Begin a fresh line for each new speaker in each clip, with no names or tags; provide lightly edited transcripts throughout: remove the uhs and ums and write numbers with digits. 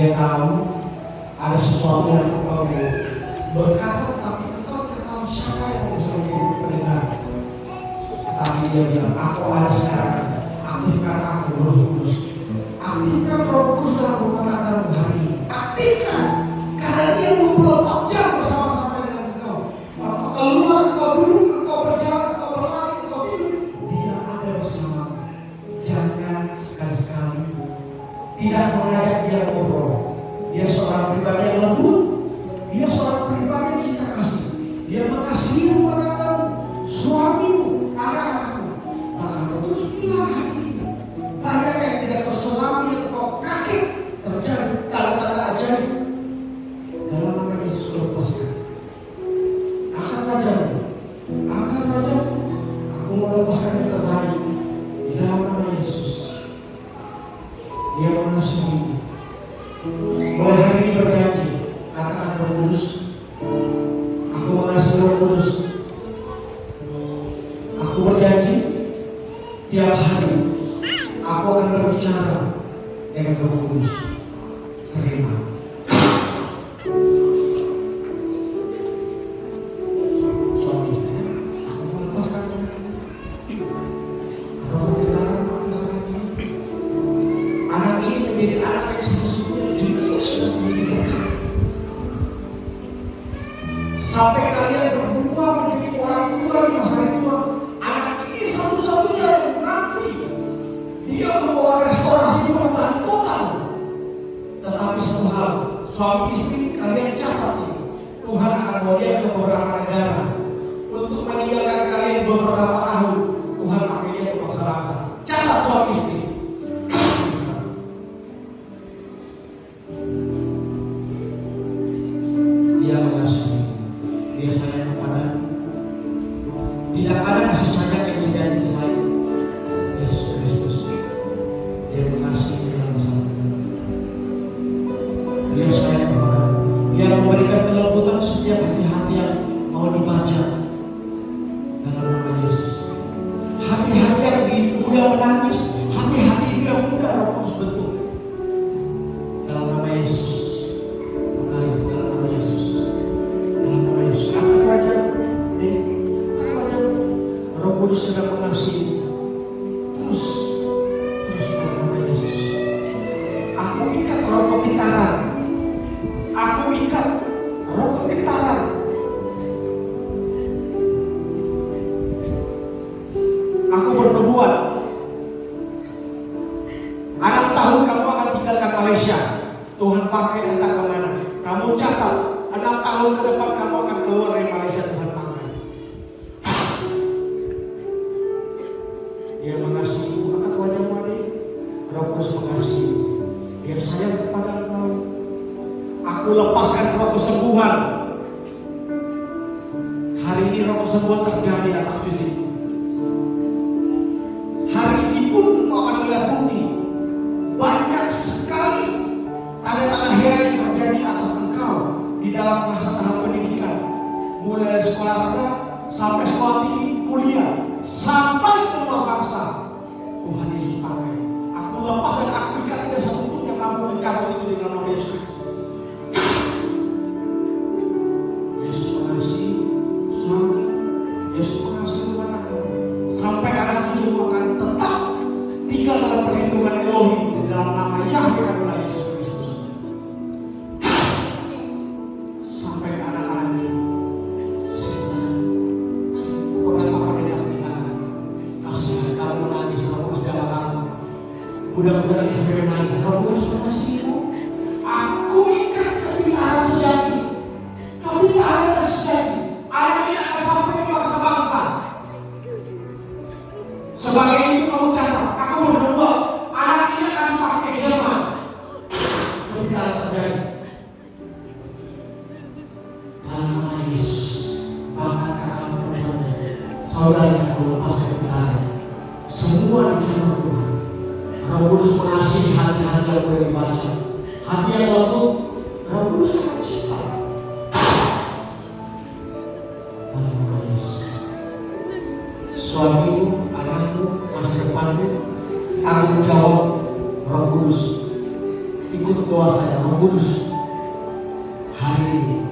Dia tahu ada sesuatu yang engkau berkata, tapi engkau tidak tahu siapa yang bisa menjadi pendengar. Tapi dia bilang, aku ada sekarang. Aktifkan aku, Roh Kudus. Aktifkan Roh Kudus dalam rumah tangga hari ini. Aktifkan, karena dia 24 jam bersama-sama dengan engkau. Waktu keluar, engkau duduk, engkau berjalan, engkau berlari, engkau hidup, dia ada bersama. Jangan sekali-sekali tidak mengajak dia ngobrol. Dia seorang pribadi yang lembut. Dia seorang pribadi yang kita kasih. Dia mengasihi rumah tanggamu, suamimu, anak-anakmu. Maka terus bilang hari ini, banyak yang tidak terselami yang kau kaget terjadi tanda-tanda ajaib. Dalam nama Yesus lepaskan. Angkat wajahmu, angkat wajahmu. Aku mau lepaskan yang terbaik di dalam nama Yesus. Dia mengasihi. Mulai hari ini berjanji, katakan Roh Kudus, aku mengasihi Roh Kudus. Aku berjanji, tiap hari aku akan berbicara dengan Roh Kudus. Terima. Suami istri, aku melepaskan roh kebenaran anak ini menjadi anak yang sesungguhnya juga sudah menjadi berkat. Sampai kalian berdua menjadi orang tua di masa tua, anak ini satu-satunya yang nanti dia membawa restorasi perubahan total. Tetapi satu hal, suami istri kalian catat ini, Tuhan akan bawa dia ke beberapa negara untuk meninggalkan kalian beberapa tahun. Tuhan pakai dia ke masyarakat. Catat suami istri. Dia mengasihi, dia sayang kepada. Tidak ada kasih sayang yang sejati selain Yesus Kristus. Dia mengasihi dalam bersama. Dia sayang kepada. Dia memberikan kelembutan setiap hati-hati yang mau dibaca dalam nama Yesus. Hati-hati yang mudah menangis, hati-hati itu yang mudah Roh Kudus bentuk dalam nama Yesus. Kudus sedang mengasihi. Terus dalam nama Yesus. Aku ikat roh kepintaran. Aku ikat roh kepintaran. Aku bernubuat 6 tahun kamu akan tinggalkan Malaysia. Tuhan pakai entah kemana. Kamu catat 6 tahun ke depan kamu akan keluar dari Malaysia. Tuhan pakai. Dia mengasihi. Angkat wajahmu adik. Roh Kudus mengasihi. Dia sayang kepada engkau. Aku lepaskan roh kesembuhan. Hari ini roh kesembuhan terjadi atas fisik. Hari ini pun engkau akan melihat bukti. Banyak sekali tanda-tanda heran yang terjadi atas engkau di dalam masa tahap pendidikan. Mulai dari sekolah rendah sampai sekolah tinggi, kuliah, sampai ke luar bangsa. Tuhan Yesus pakai. Aku lepas dan aku ikat tidak satu pun yang mampu mencabut itu di dalam Yesus Kristus. Yesus mengasihi suami, Yesus mengasihi anak. Sampai anak cucu akan tetap tinggal dalam perlindungan Elohim di dalam nama Yahweh adalah Yesus Kristus. Sampai anak-anak ini mudah-mudahan bisa menangis. Roh Kudus mengasihimu. Aku ikat kepintaran sejati. Kepintaran sejati. Anak ini akan sampai ke bangsa-bangsa. Sebagai itu kamu catat. Aku berdua. Anak ini akan pakai Jerman. Kepintaran terjadi. Dalam nama Yesus. Bahkan kakak perempuannya. Saudara yang melepas kepintaran. Semua dicatat Tuhan. Roh Kudus mengasihi hati-hati yang boleh dibaca. Hati yang lembut, Roh Kudus sangat cinta. Suamimu, anakmu, masa depanmu, tanggung jawab Roh Kudus. ikut doa saya, Roh Kudus. Hari ini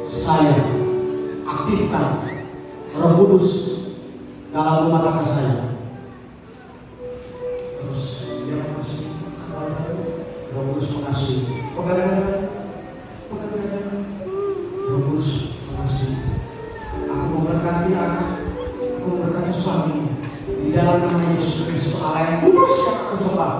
saya aktifkan Roh Kudus dalam rumah tangga saya. Terus dia makasih, Roh Kudus makasih. Roh Kudus makasih. Aku memberkati anak, aku memberkati suami di dalam nama Yesus Kristus Allah yang kudus yang aku sembah.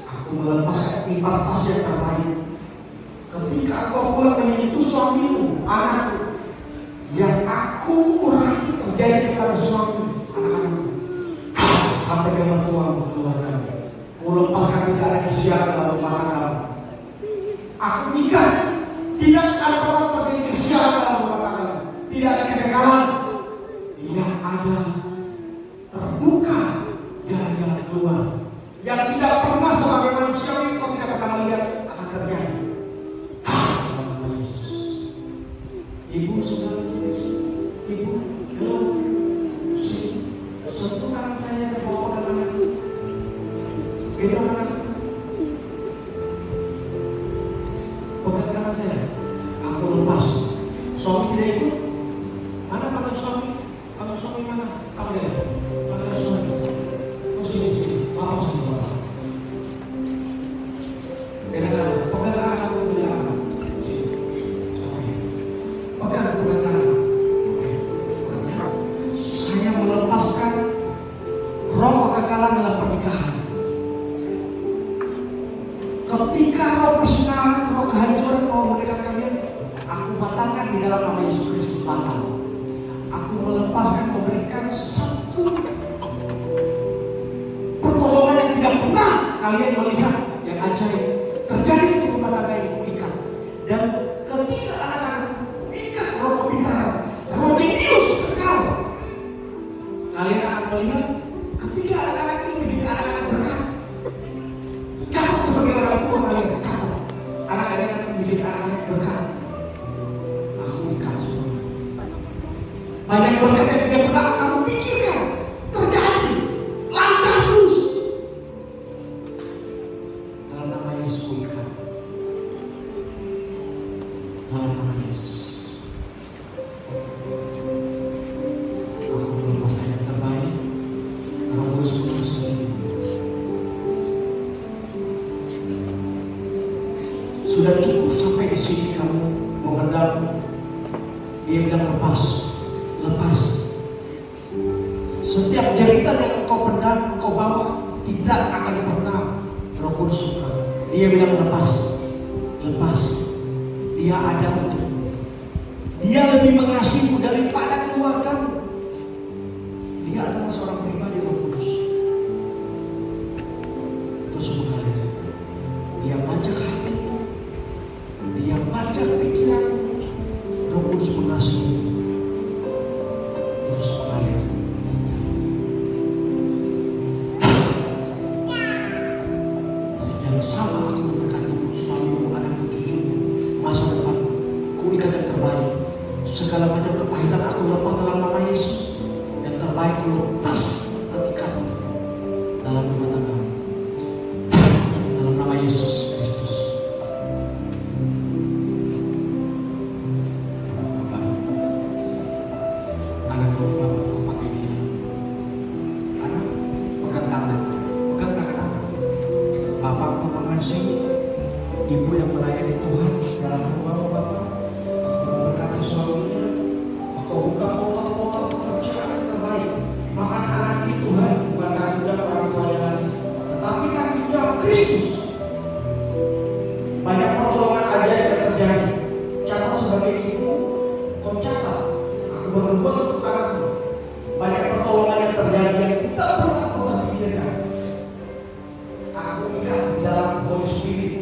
Aku melepaskan impartasi yang terbaik. Ketika engkau pulang menyentuh suamimu, anakku, yang aku urapi terjadi kepada suami, anak-anakku, sampai ke mertuamu, keluarga. Aku lepaskan tidak ada kesialan dalam rumah tangga. Aku nikah, tidak ada orang terjadi kesialan dalam rumah tangga, tidak ada kegagalan, tidak ada terbuka jalan-jalan keluar yang tidak pernah sebagai manusia kau tidak pernah lihat akan terjadi. Ibu sudah ibu belum sentuh tangan saya dan bawa ke anak gendong anak pegang tangan saya, aku lepas. Suami tidak ikut. Mana kamu suami? Kamu suami mana? Kamu dia? Mana suami? Oh sini sini, bapak sini bapak. Pegang tangan aku bilang. Saya melepaskan roh kekekalan dalam pernikahan. Ketika roh persinahan, roh kehancuran mau mendekat kalian, aku batalkan di dalam nama Yesus Kristus batal. Aku melepaskan memberikan satu pertolongan yang tidak pernah kalian melihat yang ajaib terjadi untuk rumah tangga yang kuikat. Dan ketika anak-anak kuikat roh kepintaran, roh jenius kekal, kalian akan melihat ketika anak-anak ini menjadi anak-anak berkat. Catat sebagai orang tua kalian, catat anak-anak akan menjadi anak-anak berkat. Aku ikat semua. Banyak berkat yang tidak pernah kamu pikirkan terjadi, lancar terus. Dalam nama Yesus ikat. Dalam nama Yesus. Aku melepaskan yang terbaik. Roh Kudus menguasai. Sudah cukup sampai di sini kamu memendam. Dia bilang lepas, lepas. Setiap jeritan yang engkau pendam, engkau bawa, tidak akan pernah Roh Kudus suka. Dia bilang lepas, lepas. Dia ada untukmu. Dia lebih mengasihimu daripada keluargamu. Dia adalah seorang pribadi Roh Kudus. Terus mengalir. Dia pajak hatimu. Dia pajak pikiranmu. Roh Kudus mengasihi. Terus mengalir. Yang sama aku memberkatimu, suamimu, anakmu, cucumu, masa depan. Kuikat yang terbaik. Segala macam kepahitan aku lepas dalam nama Yesus. Yang terbaik lepas ketika dalam rumah tangga. Dalam nama Yesus Kristus. Anak bapak pakai dia. Anak pegang tangan, pegang tangan. Bapakku mengasihi, ibu yang melayani Tuhan dalam rumah bapak. Memberkati suaminya, engkau buka portal-portal pekerjaan yang terbaik. Maka anak itu Tuhan bukan kaki dan orang tuanya lagi, tetapi kaki dan Kristus. Banyak pertolongan ajaib yang terjadi. Catat sebagai ibu, kau catat. Aku berbuat untuk anakku. Banyak pertolongan yang terjadi yang tidak pernah kau terpikirkan. Aku ikat di dalam Holy Spirit.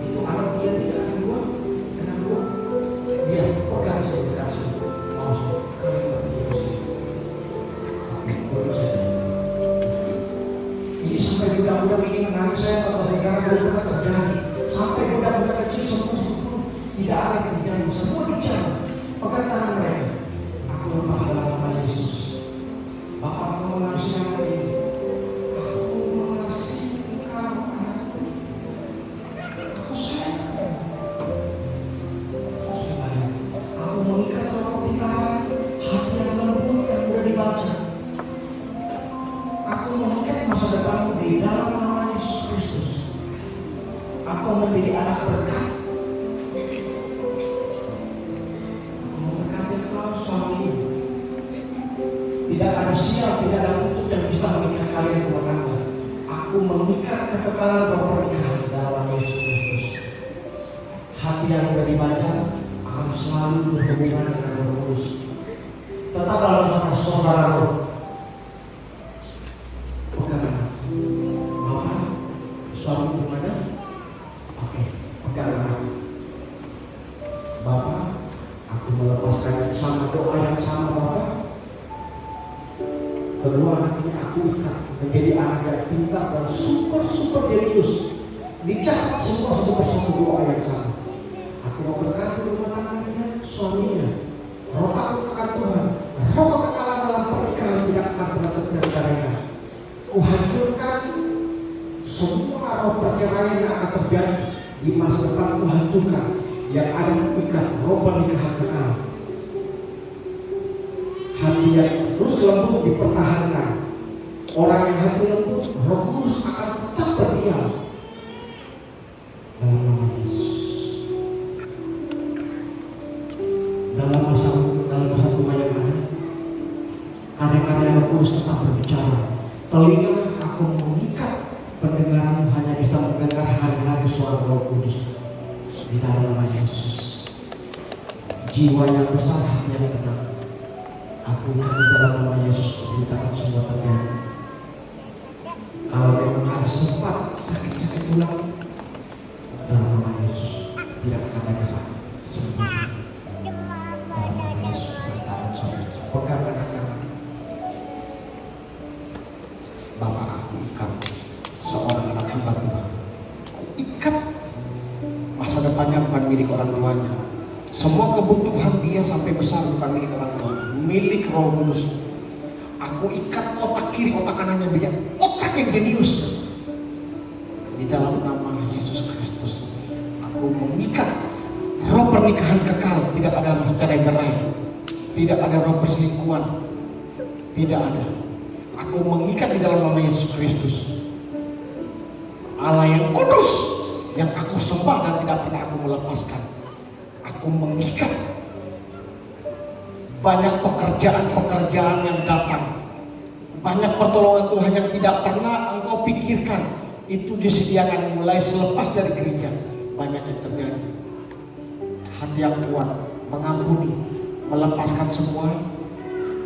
Itu anak dia tidak akan buat, dia pegang sedikit. Ini sampai budak-budak ini menangis saya pada negara budak terjadi. Sampai budak-budak kecil semua tidak ada yang terjadi. Semua bicara. Pegang Engkau menjadi anak berkat. Engkau berkati engkau suami. Tidak ada sial, tidak ada tutup yang bisa mengikat kalian dua kali. Aku mengikat kekekalan pernikahan dalam Yesus Kristus. Hati yang sudah dibaca akan selalu berhubungan dengan Roh Kudus. Tetap dalam saudara-saudara. Pegangan. Bapak, suami gimana? Oke, pegangan. Bapak, aku melepaskan sama doa yang sama Bapak. Kedua anaknya aku ikat menjadi anak yang pintar dan super jenius. Dicatat semua satu doa yang sama. Aku mau berkati rumah tangganya, suaminya. Roh takut akan Tuhan, roh kekekalan dalam pernikahan tidak akan pernah terjadi padanya. Kuhancurkan semua roh perceraian yang akan terjadi di masa depan. Kuhancurkan yang ada mengikat roh pernikahan kekal. Hati yang terus lembut dipertahankan. Orang yang hati lembut, Roh Kudus akan tetap berdiam. Dalam nama Yesus. Dalam masa rumah yang ada, karya-karya Roh Kudus tetap berbicara. Telinga aku mengikat pendengaranmu hanya bisa mendengar hari-hari suara Roh Kudus. Di dalam nama Yesus. Jiwa yang besar, hati yang tenang. Aku di dalam nama Yesus beritakan semua terjadi. Kalau memang ada sempat sakit-sakit tulang, dalam nama Yesus tidak akan ada sakit. Dalam nama Yesus, pegang anak-anak. Bapak, aku ikat seorang anak hamba Tuhan. Aku ikat masa depannya bukan milik orang tuanya. Semua kebutuhan dia sampai besar bukan milik orang tua, milik Roh Kudus. Aku ikat otak kiri, otak kanannya dia, otak yang jenius. Di dalam nama Yesus Kristus, aku mengikat roh pernikahan kekal. Tidak ada roh cerai-berai, tidak ada roh perselingkuhan, tidak ada. Aku mengikat di dalam nama Yesus Kristus. Allah yang kudus, yang aku sembah dan tidak pernah aku melepaskan. Aku mengikat banyak pekerjaan-pekerjaan yang datang, banyak pertolongan Tuhan yang tidak pernah engkau pikirkan. Itu disediakan mulai selepas dari gereja. Banyak yang terjadi. Hati yang kuat, mengampuni, melepaskan semua,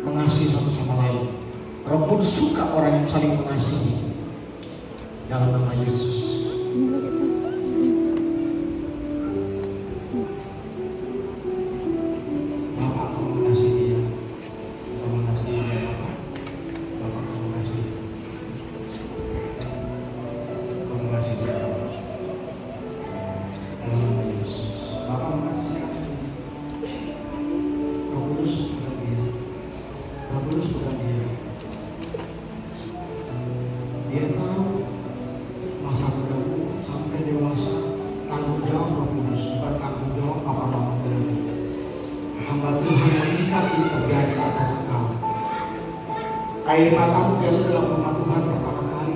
mengasihi satu sama lain. Roh Kudus suka orang yang saling mengasihi. Dalam nama Yesus. Dia tahu masa mudamu sampai dewasa, tanggung jawab Roh Kudus, bukan tanggung jawab apa-apa lagi. Hamba Tuhan yang ikat itu terjadi atas engkau. Air matamu jatuh dalam rumah Tuhan pertama kali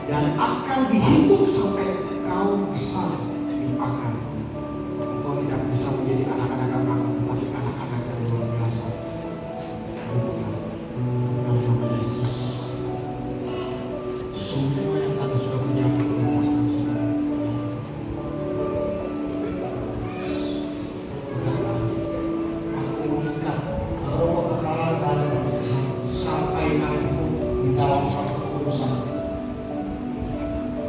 dan akan dihitung sampai engkau besar dipakai. Engkau tidak bisa menjadi anak-anak yang bangun, tetapi anak-anak yang luar biasa. Dalam nama Yesus. Semua yang tadi sudah menjadi lepaskan saudara. Aku mengikat roh kekekalan dalam sampai nanti di dalam satu keputusan.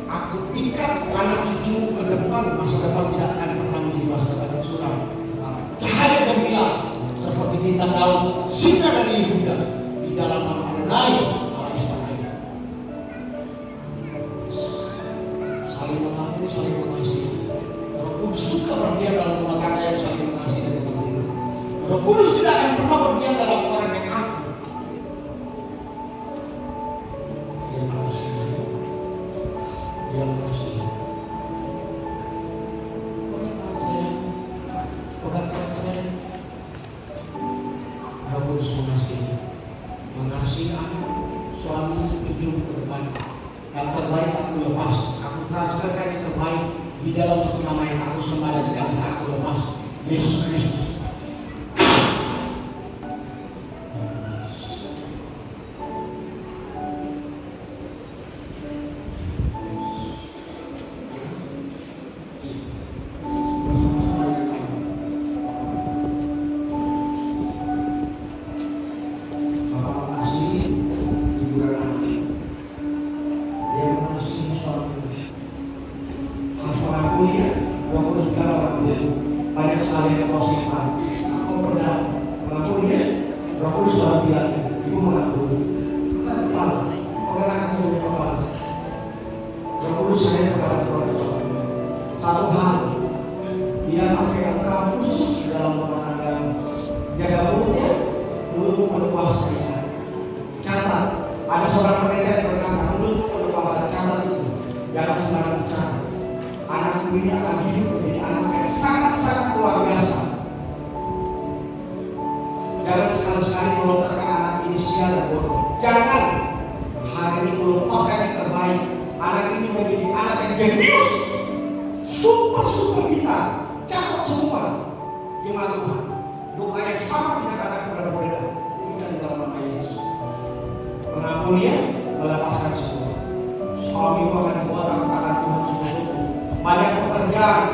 Aku ikat anak cucu ke depan, masa depan tidak akan pernah menjadi masa depan yang suram. Cahaya gemilang seperti bintang Daud, singa dari Yehuda, di dalam nama Adonai. Saling mengasihi. Roh Kudus suka berdiam dalam rumah tangga yang saling mengasihi dan mengampuni. Roh Kudus tidak akan pernah berdiam dalam orang yang aku. Dia mengasihi. Dia mengasihi. Pegang saya. Roh Kudus mengasihi. Mengasihi anak, suami, cucu ke depan. Yang terbaik aku lepas. Aku transferkan yang terbaik di dalam satu nama yang aku sembah dan tidak pernah aku lepas, Yesus Kristus. Banyak sekali yang kau simpan. Aku pernah mengaku dia, Roh Kudus sudah bilang, ibu mengaku. Bukan kepala, pengenakan tubuh kepala. Roh Kudus saya kepada Roh. Satu hal, dia pakai engkau khusus dalam rumah tangga. Jaga mulutnya, mulut menguasainya. Catat, ada seorang pendeta yang berkata, mulut menguasai, catat itu. Jangan sembarang bicara. Anak ini akan hidup menjadi anak yang sangat-sangat luar biasa. Jangan sekali-sekali melontarkan anak ini sia dan bodoh. Jangan hari ini melupakan yang terbaik. Anak ini menjadi anak yang jenius, super kita. Catat semua. Jemaat Tuhan, doa yang sama kita katakan kepada mereka. Ini dalam nama Yesus. Pengampunnya melepaskan semua. Suami akan membuat tangan Tuhan sungguh-sungguh. Banyak pekerjaan,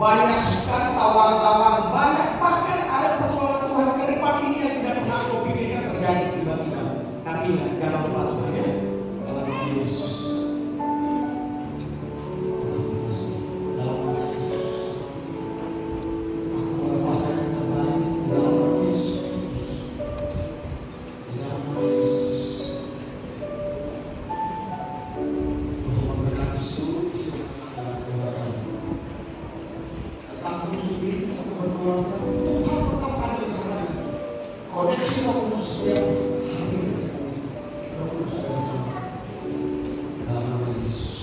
banyak sekali tawaran-tawaran, banyak bahkan ada pertolongan Tuhan ke depan ini yang tidak pernah kau pikirkan terjadi tiba-tiba. Tapi jangan lupa Tuhan ya, dalam nama Yesus. Dalam nama Yesus. Aku melepaskan yang terbaik dalam nama Yesus. Dalam nama Yesus. Untuk memberkati seluruh koneksi Roh Kudus yang hadir Roh Kudus dalam nama Yesus.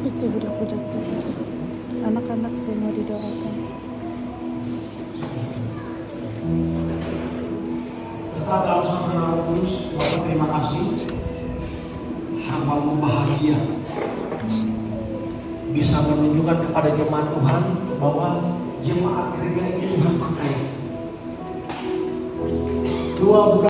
Itu budak-budak tuh, anak-anak tuh mau didoakan.
Tetap dalam satu nama Kudus, Bapak terima kasih. Hamba-Mu bahagia bisa menunjukkan kepada jemaat Tuhan bahwa jemaat gereja ini Tuhan pakai. 2 bulan